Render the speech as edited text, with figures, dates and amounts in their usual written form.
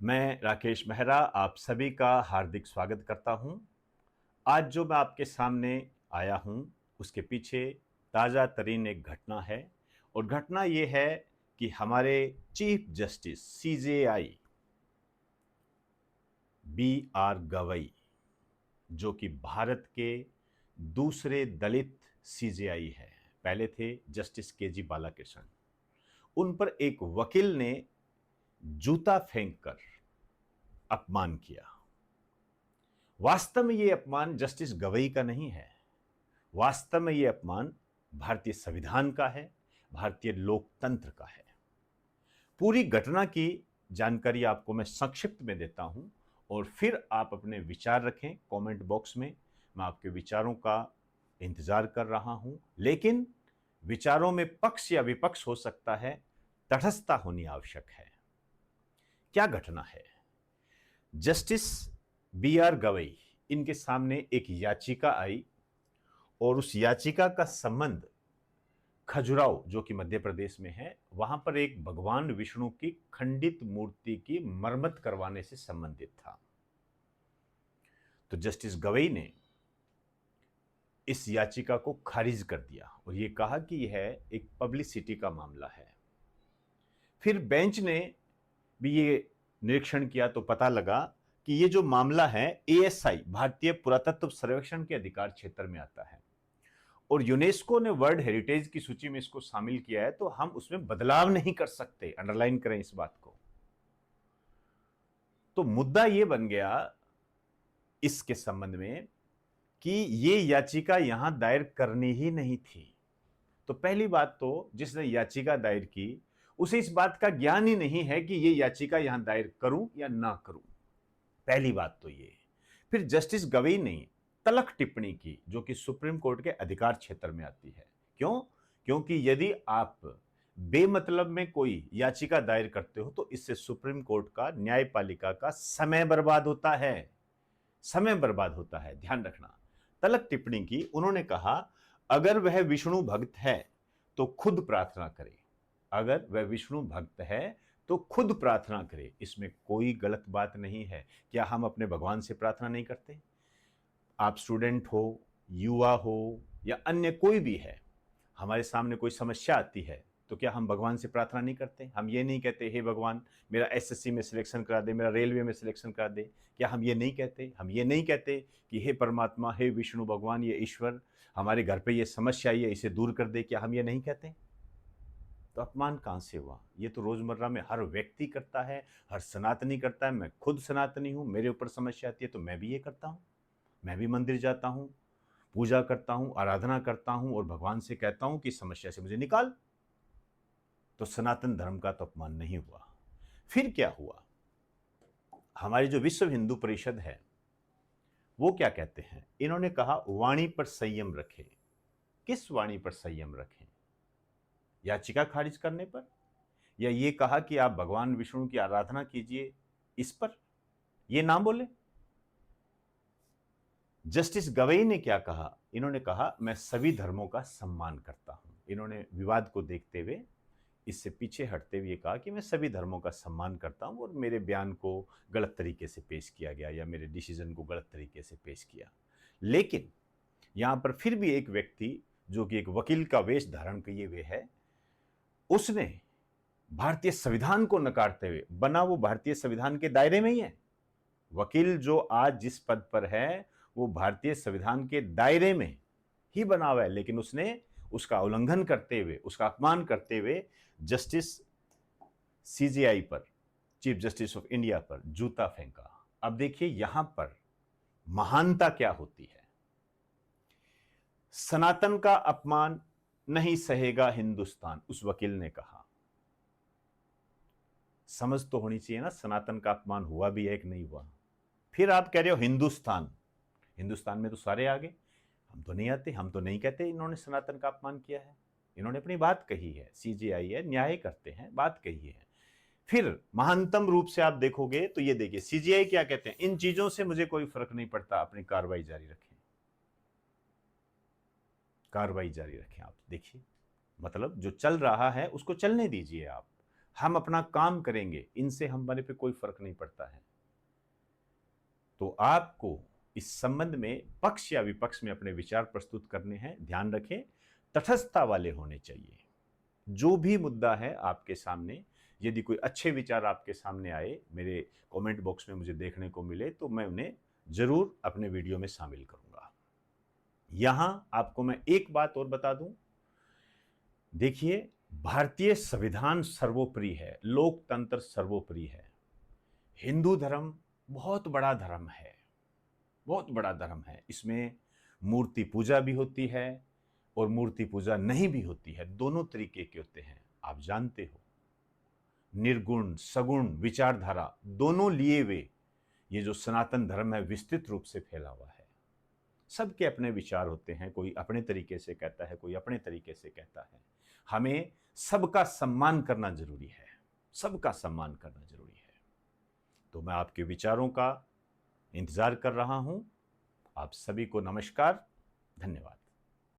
मैं राकेश मेहरा आप सभी का हार्दिक स्वागत करता हूं। आज जो मैं आपके सामने आया हूं उसके पीछे ताज़ा तरीन एक घटना है और घटना ये है कि हमारे chief justice CJI B R Gavai जो कि भारत के दूसरे दलित सीजेआई है। पहले थे जस्टिस के जी बालाकृष्णन। उन पर एक वकील ने जूता फेंककर अपमान किया। वास्तव में ये अपमान जस्टिस गवई का नहीं है। वास्तव में ये अपमान भारतीय संविधान का है, भारतीय लोकतंत्र का है। पूरी घटना की जानकारी आपको मैं संक्षिप्त में देता हूं और फिर आप अपने विचार रखें कमेंट बॉक्स में। मैं आपके विचारों का इंतजार कर रहा हूं, लेकिन विचारों में पक्ष या विपक्ष हो सकता है, तटस्थता होनी आवश्यक है। क्या घटना है? जस्टिस बी आर गवई इनके सामने एक याचिका आई और उस याचिका का संबंध खजुराहो जो कि मध्य प्रदेश में है, वहां पर एक भगवान विष्णु की खंडित मूर्ति की मरम्मत करवाने से संबंधित था। तो जस्टिस गवई ने इस याचिका को खारिज कर दिया और यह कहा कि यह एक पब्लिसिटी का मामला है। फिर बेंच ने भी ये निरीक्षण किया तो पता लगा कि ये जो मामला है एएसआई भारतीय पुरातत्व सर्वेक्षण के अधिकार क्षेत्र में आता है और यूनेस्को ने वर्ल्ड हेरिटेज की सूची में इसको शामिल किया है, तो हम उसमें बदलाव नहीं कर सकते। अंडरलाइन करें इस बात को। तो मुद्दा यह बन गया इसके संबंध में कि यह याचिका यहां दायर करनी ही नहीं थी। तो पहली बात तो जिसने याचिका दायर की उसे इस बात का ज्ञान ही नहीं है कि यह याचिका यहां दायर करूं या ना करूं। पहली बात तो ये। फिर जस्टिस गवई ने तलख टिप्पणी की जो कि सुप्रीम कोर्ट के अधिकार क्षेत्र में आती है। क्यों? क्योंकि यदि आप बेमतलब में कोई याचिका दायर करते हो तो इससे सुप्रीम कोर्ट का, न्यायपालिका का समय बर्बाद होता है। समय बर्बाद होता है, ध्यान रखना। तलख टिप्पणी की, उन्होंने कहा अगर वह विष्णु भक्त है तो खुद प्रार्थना करे। अगर वह विष्णु भक्त है तो खुद प्रार्थना करे, इसमें कोई गलत बात नहीं है। क्या हम अपने भगवान से प्रार्थना नहीं करते? आप स्टूडेंट हो, युवा हो या अन्य कोई भी है, हमारे सामने कोई समस्या आती है तो क्या हम भगवान से प्रार्थना नहीं करते? हम ये नहीं कहते हे भगवान मेरा एसएससी में सिलेक्शन करा दे, मेरा रेलवे में सिलेक्शन करा दे। क्या हम ये नहीं कहते? हम ये नहीं कहते कि हे परमात्मा, हे विष्णु भगवान, ये ईश्वर, हमारे घर पे ये समस्या आई है, इसे दूर कर दे। क्या हम ये नहीं कहते? तो अपमान कहां से हुआ? ये तो रोजमर्रा में हर व्यक्ति करता है, हर सनातनी करता है। मैं खुद सनातनी हूं, मेरे ऊपर समस्या आती है तो मैं भी ये करता हूं। मैं भी मंदिर जाता हूं, पूजा करता हूं, आराधना करता हूं और भगवान से कहता हूं कि समस्या से मुझे निकाल। तो सनातन धर्म का तो अपमान नहीं हुआ। फिर क्या हुआ? हमारी जो विश्व हिंदू परिषद है वो क्या कहते हैं? इन्होंने कहा वाणी पर संयम रखें। किस वाणी पर संयम रखें? याचिका खारिज करने पर, या ये कहा कि आप भगवान विष्णु की आराधना कीजिए इस पर ये ना बोले? जस्टिस गवई ने क्या कहा? इन्होंने कहा मैं सभी धर्मों का सम्मान करता हूं। इन्होंने विवाद को देखते हुए, इससे पीछे हटते हुए कहा कि मैं सभी धर्मों का सम्मान करता हूं और मेरे बयान को गलत तरीके से पेश किया गया या मेरे डिसीजन को गलत तरीके से पेश किया। लेकिन यहां पर फिर भी एक व्यक्ति जो कि एक वकील का वेश धारण किए हुए है, उसने भारतीय संविधान को नकारते हुए, बना वो भारतीय संविधान के दायरे में ही है। वकील जो आज जिस पद पर है वो भारतीय संविधान के दायरे में ही बना हुआ है, लेकिन उसने उसका उल्लंघन करते हुए, उसका अपमान करते हुए जस्टिस सीजेआई पर, चीफ जस्टिस ऑफ इंडिया पर जूता फेंका। अब देखिए यहां पर महानता क्या होती है। सनातन का अपमान नहीं सहेगा हिंदुस्तान, उस वकील ने कहा। समझ तो होनी चाहिए ना, सनातन का अपमान हुआ भी है कि नहीं हुआ। फिर आप कह रहे हो हिंदुस्तान। हिंदुस्तान में तो सारे आ गए, हम तो नहीं आते, हम तो नहीं कहते इन्होंने सनातन का अपमान किया है। इन्होंने अपनी बात कही है, सीजेआई है, न्याय करते हैं, बात कही है। फिर महानतम रूप से आप देखोगे तो ये देखिए सीजेआई क्या कहते हैं, इन चीजों से मुझे कोई फर्क नहीं पड़ता, अपनी कार्रवाई जारी रखें। कार्रवाई जारी रखें। आप देखिए, मतलब जो चल रहा है उसको चलने दीजिए। आप हम अपना काम करेंगे, इनसे हमारे पे कोई फर्क नहीं पड़ता है। तो आपको इस संबंध में पक्ष या विपक्ष में अपने विचार प्रस्तुत करने हैं। ध्यान रखें, तटस्थता वाले होने चाहिए। जो भी मुद्दा है आपके सामने, यदि कोई अच्छे विचार आपके सामने आए, मेरे कमेंट बॉक्स में मुझे देखने को मिले, तो मैं उन्हें जरूर अपने वीडियो में शामिल करूंगा। यहां आपको मैं एक बात और बता दूं, देखिए, भारतीय संविधान सर्वोपरि है, लोकतंत्र सर्वोपरि है। हिंदू धर्म बहुत बड़ा धर्म है, बहुत बड़ा धर्म है। इसमें मूर्ति पूजा भी होती है और मूर्ति पूजा नहीं भी होती है, दोनों तरीके के होते हैं, आप जानते हो। निर्गुण सगुण विचारधारा दोनों लिए हुए ये जो सनातन धर्म है, विस्तृत रूप से फैला हुआ है। सबके अपने विचार होते हैं, कोई अपने तरीके से कहता है, कोई अपने तरीके से कहता है। हमें सबका सम्मान करना जरूरी है, सबका सम्मान करना जरूरी है। तो मैं आपके विचारों का इंतजार कर रहा हूं। आप सभी को नमस्कार, धन्यवाद।